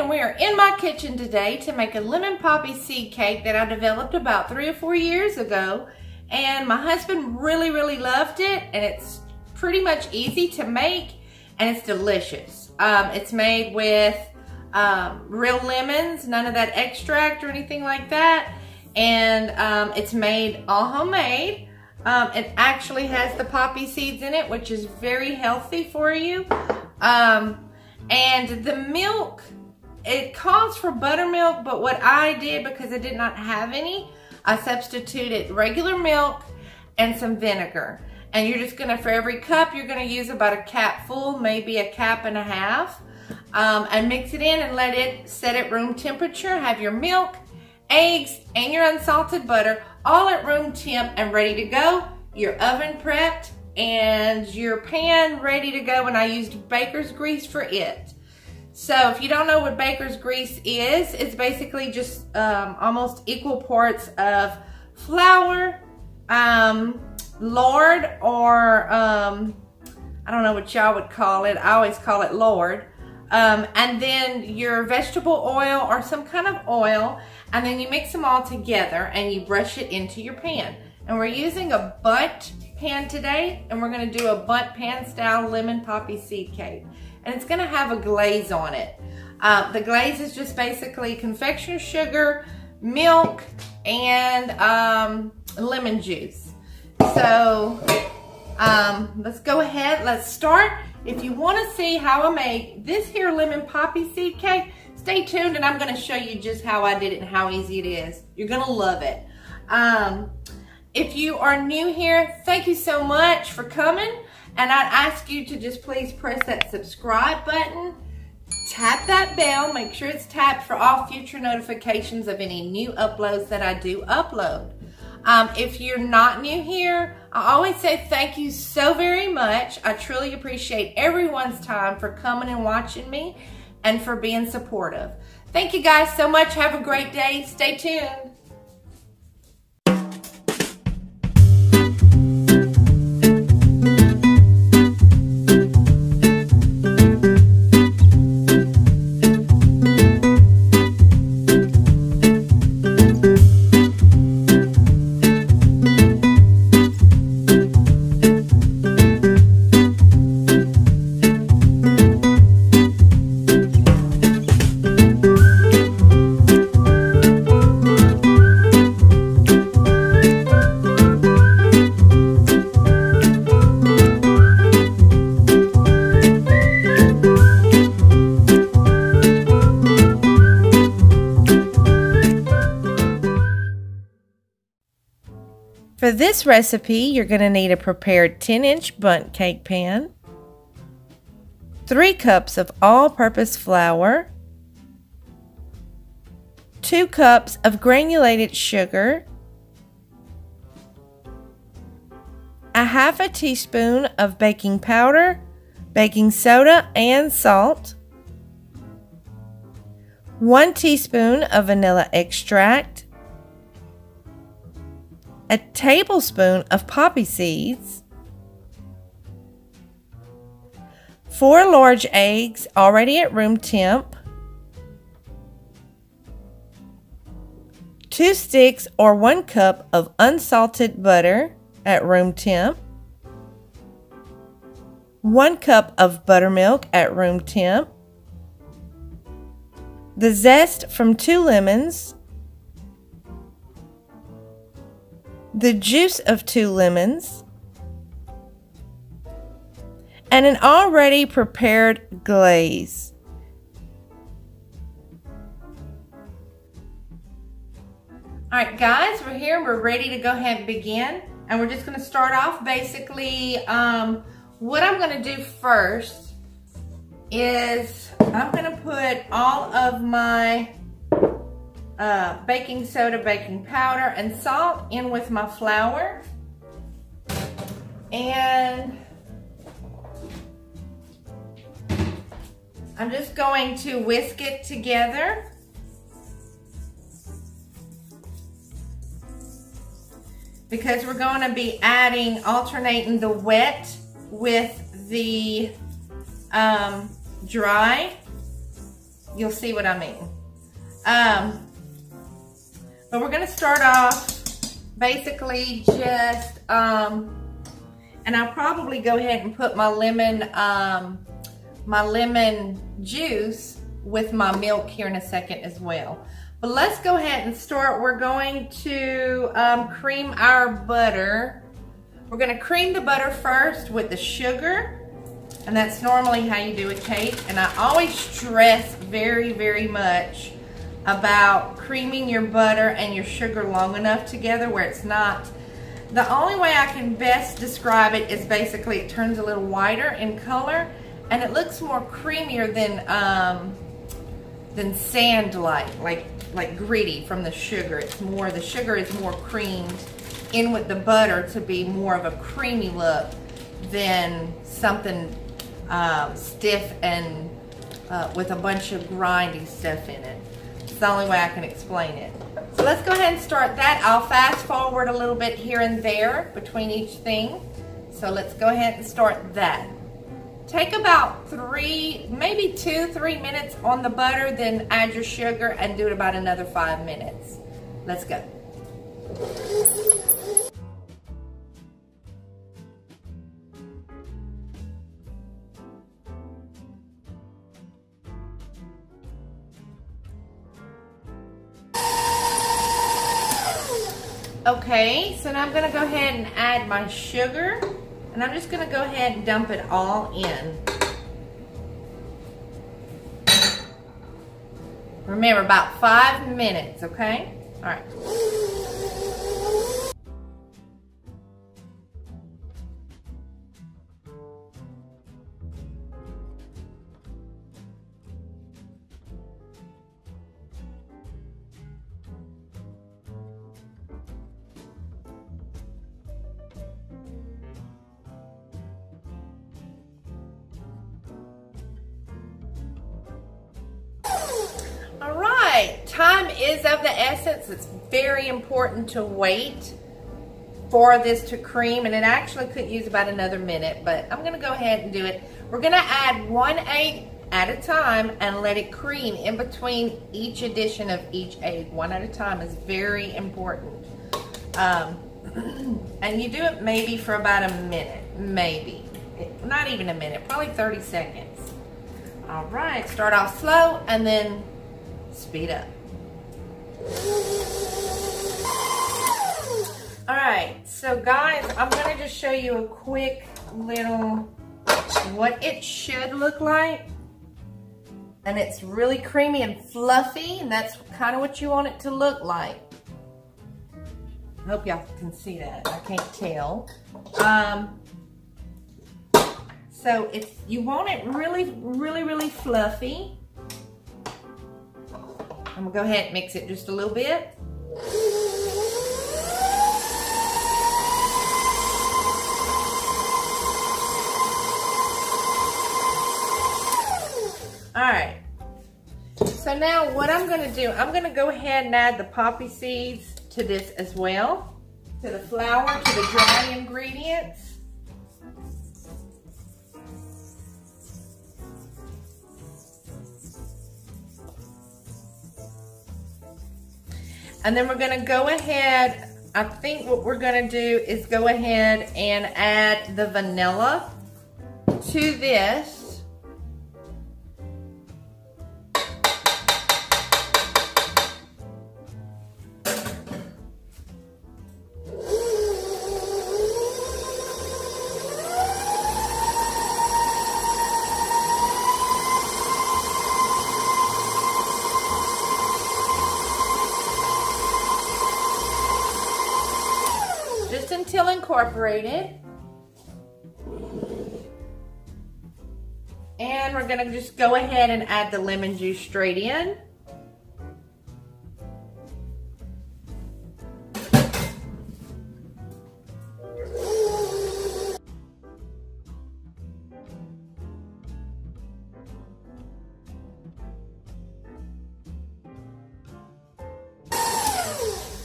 and we are in my kitchen today to make a lemon poppy seed cake that I developed about 3 or 4 years ago. And my husband really loved it, and it's pretty much easy to make, and it's delicious. It's made with real lemons, none of that extract or anything like that. And it's made all homemade. It actually has the poppy seeds in it, which is very healthy for you. And the milk, it calls for buttermilk, but what I did, because I did not have any, I substituted regular milk and some vinegar. And you're just gonna, for every cup, you're gonna use about a cap full, maybe a cap and a half. And mix it in and let it set at room temperature. Have your milk, eggs, and your unsalted butter all at room temp and ready to go. Your oven prepped and your pan ready to go, and I used baker's grease for it. So if you don't know what baker's grease is, it's basically just almost equal parts of flour, lard, or I don't know what y'all would call it. I always call it lard. And then your vegetable oil or some kind of oil, and then you mix them all together and you brush it into your pan. And we're using a Bundt pan today, and we're gonna do a Bundt pan style lemon poppy seed cake. And it's gonna have a glaze on it. The glaze is just basically confectioner sugar, milk, and lemon juice. So let's go ahead, let's start. If you wanna see how I make this here lemon poppy seed cake, stay tuned and I'm gonna show you just how I did it and how easy it is. You're gonna love it. If you are new here, thank you so much for coming. And I'd ask you to just please press that subscribe button, tap that bell, make sure it's tapped for all future notifications of any new uploads that I do upload. If you're not new here, I always say thank you so very much. I truly appreciate everyone's time for coming and watching me and for being supportive. Thank you guys so much. Have a great day. Stay tuned. For this recipe, you're going to need a prepared 10-inch Bundt cake pan, 3 cups of all-purpose flour, 2 cups of granulated sugar, a half a teaspoon of baking powder, baking soda, and salt, 1 teaspoon of vanilla extract, a tablespoon of poppy seeds, 4 large eggs already at room temp, 2 sticks or 1 cup of unsalted butter at room temp, 1 cup of buttermilk at room temp, the zest from 2 lemons, the juice of 2 lemons, and an already prepared glaze. Alright guys, we're here, we're ready to go ahead and begin. And we're just going to start off basically, what I'm going to do first is I'm going to put all of my baking soda, baking powder, and salt in with my flour. And I'm just going to whisk it together. Because we're going to be alternating the wet with the dry. you'll see what I mean. But we're gonna start off basically just, and I'll probably go ahead and put my lemon juice with my milk here in a second as well. But let's go ahead and start. We're going to cream our butter. We're gonna cream the butter first with the sugar, and that's normally how you do a cake. And I always stress very, very much about creaming your butter and your sugar long enough together where it's not. The only way I can best describe it is basically it turns a little whiter in color, and it looks more creamier than sand-like gritty from the sugar. It's more, the sugar is more creamed in with the butter to be more of a creamy look than something stiff and with a bunch of grindy stuff in it. It's the only way I can explain it. So let's go ahead and start that. I'll fast forward a little bit here and there between each thing. So let's go ahead and start that. Take about 3, maybe 2-3 minutes on the butter, then add your sugar and do it about another 5 minutes. Let's go. Okay, so now I'm gonna go ahead and add my sugar, and I'm just gonna go ahead and dump it all in. Remember, about 5 minutes, okay? All right. Time is of the essence. It's very important to wait for this to cream, and it actually could use about another minute, but I'm gonna go ahead and do it. We're gonna add 1 egg at a time and let it cream in between each addition of each egg. 1 at a time is very important. And you do it maybe for about a minute, maybe. Not even a minute, probably 30 seconds. All right, start off slow and then speed up. All right, so guys, I'm gonna just show you a quick little what it should look like. And it's really creamy and fluffy, and that's kind of what you want it to look like. I hope y'all can see that. I can't tell. So you want it really, really, really fluffy. I'm gonna go ahead and mix it just a little bit. All right. So now what I'm gonna do, I'm gonna go ahead and add the poppy seeds to this as well, to the flour, to the dry ingredients. And then we're gonna go ahead, I think what we're gonna do is go ahead and add the vanilla to this. Just until incorporated. And we're gonna just go ahead and add the lemon juice straight in.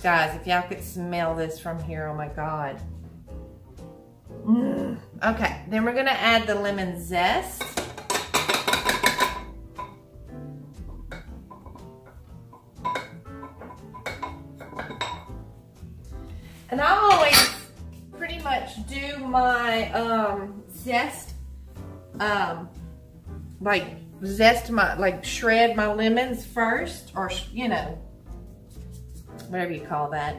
Guys, if y'all could smell this from here, oh my God. Okay, then we're gonna add the lemon zest. And I always pretty much do my zest, like shred my lemons first, or you know, whatever you call that,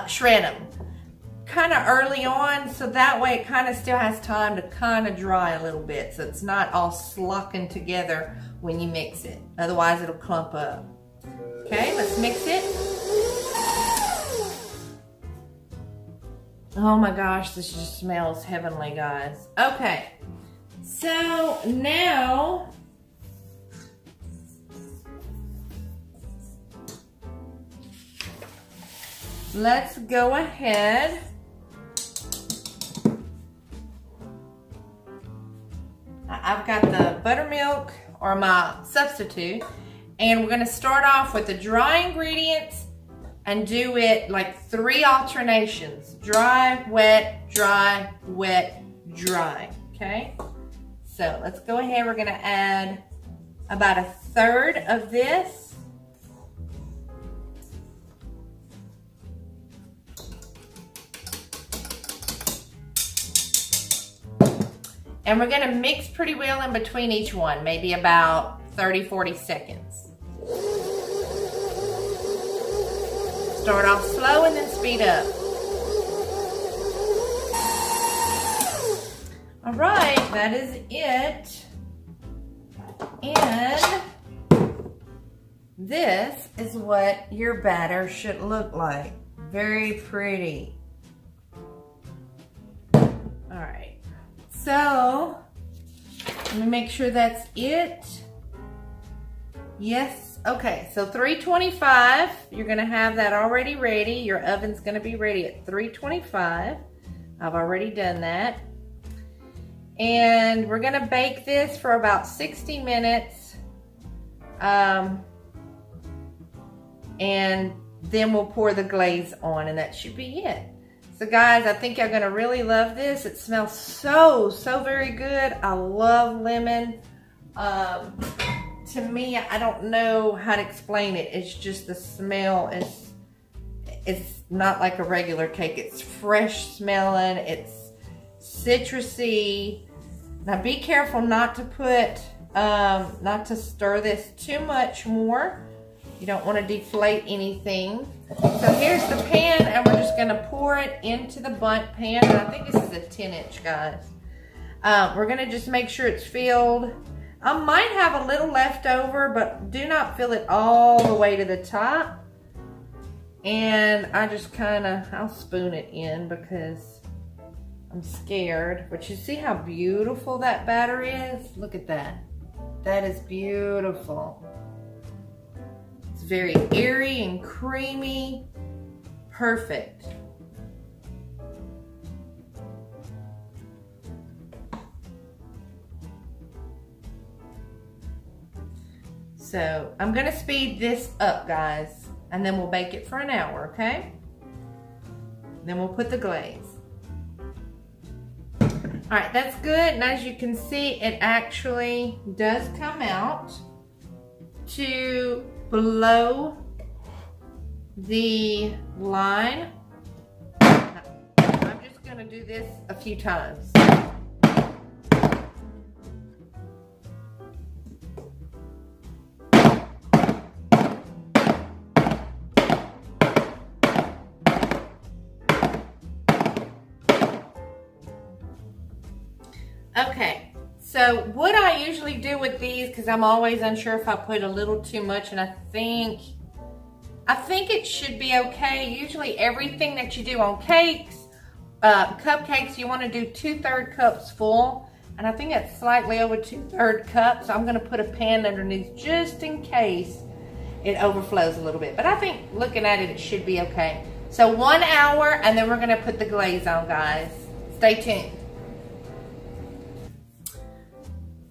shred them kind of early on, so that way it kind of still has time to kind of dry a little bit, so it's not all slucking together when you mix it. Otherwise it'll clump up. Okay, let's mix it. Oh my gosh, this just smells heavenly, guys. Okay, so now let's go ahead I've got the buttermilk, or my substitute, and we're gonna start off with the dry ingredients and do it like 3 alternations. Dry, wet, dry, wet, dry, okay? So let's go ahead, we're gonna add about 1/3 of this. And we're gonna mix pretty well in between each one, maybe about 30-40 seconds. Start off slow and then speed up. All right, that is it. And this is what your batter should look like. Very pretty. All right, so let me make sure that's it. Yes, okay, so 325, you're gonna have that already ready. Your oven's gonna be ready at 325. I've already done that. And we're gonna bake this for about 60 minutes. And then we'll pour the glaze on, and that should be it. So guys, I think you're gonna really love this. It smells so very good. I love lemon. To me, I don't know how to explain it. It's just the smell it's not like a regular cake. It's fresh smelling, it's citrusy. Now be careful not to put, not to stir this too much more. You don't want to deflate anything. So here's the pan, and we're just gonna pour it into the Bundt pan. And I think this is a 10-inch, guys. We're gonna just make sure it's filled. I might have a little left over, but do not fill it all the way to the top. And I just I'll spoon it in because I'm scared. But you see how beautiful that batter is? Look at that. That is beautiful. It's very airy and creamy. Perfect. So I'm gonna speed this up, guys, and then we'll bake it for an hour, okay? Then we'll put the glaze. All right, that's good. And as you can see, it actually does come out to below the line. I'm just gonna do this a few times. Okay, so what I usually do with these, because I'm always unsure if I put a little too much, and I think it should be okay. Usually everything that you do on cakes, cupcakes, you want to do 2/3 cups full, and I think it's slightly over 2/3 cups. So I'm going to put a pan underneath just in case it overflows a little bit. But I think looking at it, it should be okay. So 1 hour, and then we're going to put the glaze on, guys. Stay tuned.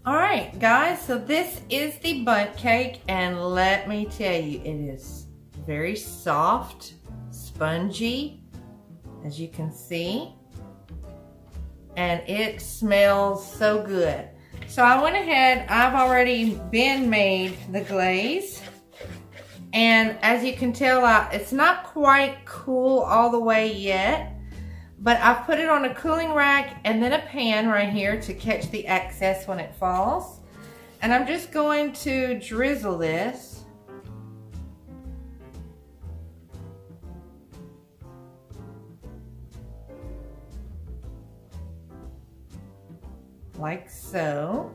All right, guys, so this is the Bundt cake, and let me tell you, it is very soft, spongy, as you can see, and it smells so good. So I went ahead, I've already made the glaze, And as you can tell, it's not quite cool all the way yet, but I've put it on a cooling rack and then a pan right here to catch the excess when it falls. And I'm just going to drizzle this. Like so.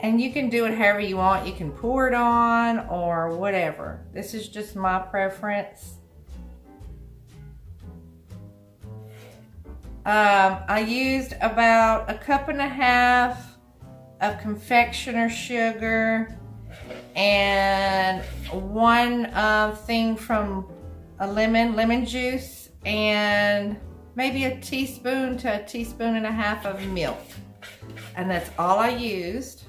And you can do it however you want. You can pour it on or whatever. This is just my preference. I used about 1.5 cups of confectioner sugar and one thing from a lemon juice, and maybe a teaspoon to 1.5 teaspoons of milk. And that's all I used.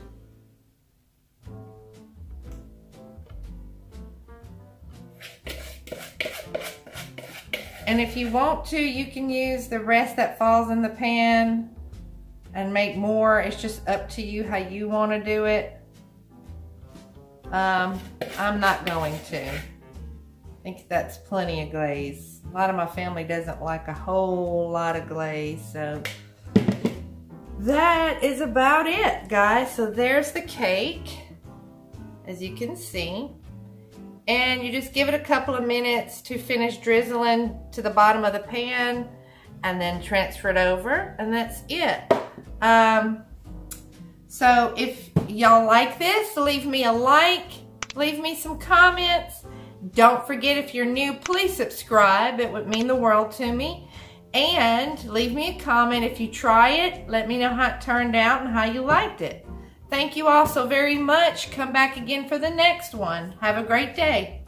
And if you want to, you can use the rest that falls in the pan and make more. It's just up to you how you want to do it. I'm not going to. I think that's plenty of glaze. A lot of my family doesn't like a whole lot of glaze, so that is about it, guys. So there's the cake, as you can see. And you just give it a couple of minutes to finish drizzling to the bottom of the pan and then transfer it over, and that's it. So if y'all like this, leave me a like, leave me some comments. Don't forget, if you're new, please subscribe. It would mean the world to me. And leave me a comment if you try it. Let me know how it turned out and how you liked it. Thank you all so very much. Come back again for the next one. Have a great day.